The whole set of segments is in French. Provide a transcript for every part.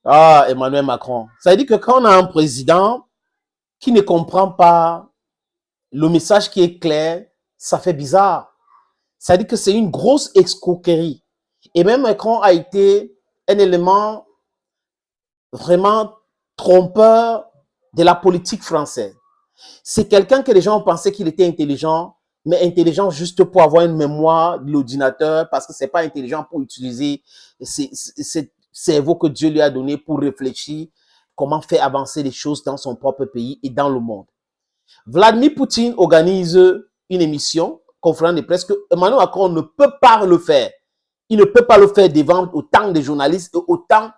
Ah, Emmanuel Macron. Ça veut dire que quand on a un président qui ne comprend pas le message qui est clair, ça fait bizarre. Ça veut dire que c'est une grosse escroquerie. Et même Macron a été un élément vraiment trompeur de la politique française. C'est quelqu'un que les gens pensaient qu'il était intelligent, mais intelligent juste pour avoir une mémoire de l'ordinateur, parce que c'est pas intelligent pour utiliser ce cerveau que Dieu lui a donné pour réfléchir comment faire avancer les choses dans son propre pays et dans le monde. Vladimir Poutine organise une émission, conférence de presse, que Emmanuel Macron ne peut pas le faire. Il ne peut pas le faire devant autant de journalistes et autant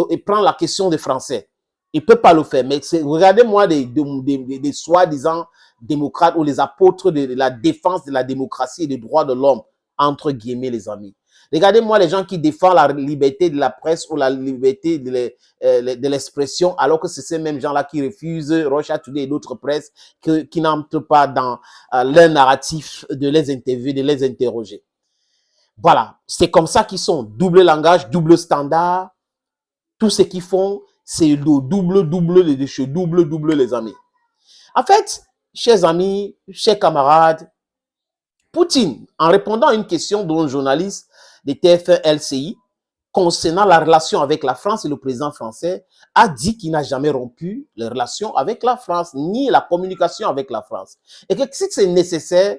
et prendre la question des Français. Il ne peut pas le faire. Mais regardez-moi des soi-disant démocrates ou les apôtres de la défense de la démocratie et des droits de l'homme, entre guillemets, les amis. Regardez-moi les gens qui défendent la liberté de la presse ou la liberté de l'expression, alors que c'est ces mêmes gens-là qui refusent Russia Today et d'autres presses qui n'entrent pas dans leur narratif de les interviewer, de les interroger. Voilà, c'est comme ça qu'ils sont. Double langage, double standard. Tout ce qu'ils font, c'est le double de chez double les amis. En fait, chers amis, chers camarades, Poutine, en répondant à une question d'un journaliste de TF1 LCI concernant la relation avec la France et le président français, a dit qu'il n'a jamais rompu les relations avec la France, ni la communication avec la France. Et que si c'est nécessaire,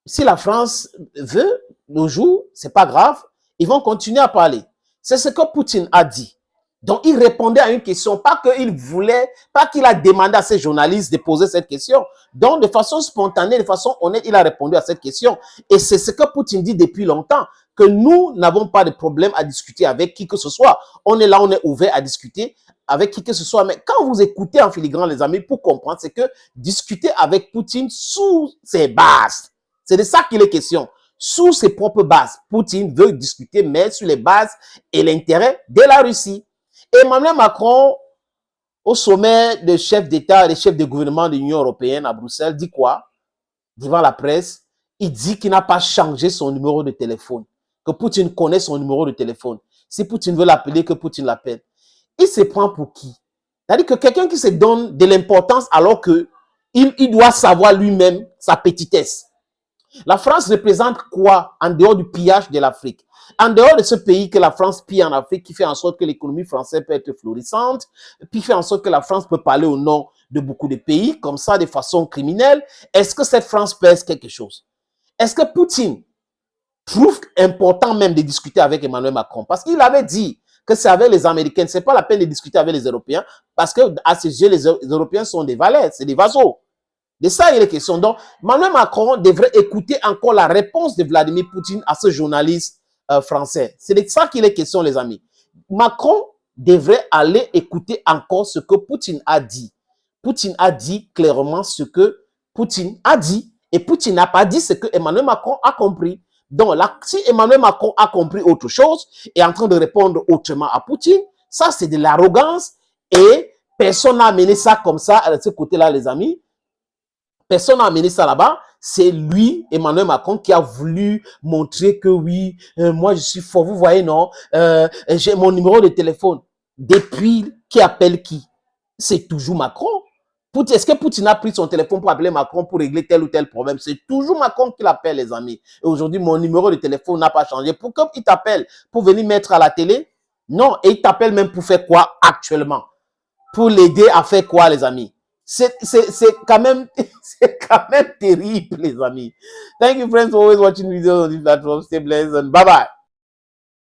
si la France veut, le jour, c'est pas grave, ils vont continuer à parler. C'est ce que Poutine a dit. Donc, il répondait à une question, pas qu'il voulait, pas qu'il a demandé à ses journalistes de poser cette question. Donc, de façon spontanée, de façon honnête, il a répondu à cette question. Et c'est ce que Poutine dit depuis longtemps, que nous n'avons pas de problème à discuter avec qui que ce soit. On est là, on est ouvert à discuter avec qui que ce soit. Mais quand vous écoutez en filigrane, les amis, pour comprendre, c'est que discuter avec Poutine sous ses bases. C'est de ça qu'il est question. Sous ses propres bases. Poutine veut discuter, mais sur les bases et l'intérêt de la Russie. Emmanuel Macron, au sommet des chefs d'État et des chefs de gouvernement de l'Union européenne à Bruxelles, dit quoi? Devant la presse, il dit qu'il n'a pas changé son numéro de téléphone, que Poutine connaît son numéro de téléphone. Si Poutine veut l'appeler, que Poutine l'appelle. Il se prend pour qui? C'est-à-dire que quelqu'un qui se donne de l'importance alors qu'il doit savoir lui-même sa petitesse. La France représente quoi en dehors du pillage de l'Afrique? En dehors de ce pays que la France pille en Afrique, qui fait en sorte que l'économie française peut être florissante, puis fait en sorte que la France peut parler au nom de beaucoup de pays, comme ça, de façon criminelle, est-ce que cette France pèse quelque chose? Est-ce que Poutine trouve important même de discuter avec Emmanuel Macron? Parce qu'il avait dit que c'est avec les Américains, c'est pas la peine de discuter avec les Européens, parce que à ses yeux, les Européens sont des valets, c'est des vassaux. De ça, il est question. Donc, Emmanuel Macron devrait écouter encore la réponse de Vladimir Poutine à ce journaliste français. C'est de ça qu'il est question, les amis. Macron devrait aller écouter encore ce que Poutine a dit. Poutine a dit clairement ce que Poutine a dit. Et Poutine n'a pas dit ce que Emmanuel Macron a compris. Donc, là, si Emmanuel Macron a compris autre chose et est en train de répondre autrement à Poutine, ça, c'est de l'arrogance. Et personne n'a amené ça comme ça à ce côté-là, les amis. Personne n'a amené ça là-bas. C'est lui, Emmanuel Macron, qui a voulu montrer que oui, moi je suis fort. Vous voyez, non? J'ai mon numéro de téléphone. Depuis, qui appelle qui? C'est toujours Macron. Est-ce que Poutine a pris son téléphone pour appeler Macron pour régler tel ou tel problème? C'est toujours Macron qui l'appelle, les amis. Et aujourd'hui, mon numéro de téléphone n'a pas changé. Pourquoi il t'appelle? Pour venir mettre à la télé? Non, et il t'appelle même pour faire quoi actuellement? Pour l'aider à faire quoi, les amis? C'est quand même terrible, les amis. Thank you, friends, for always watching videos on this platform. Stay blessed and bye-bye.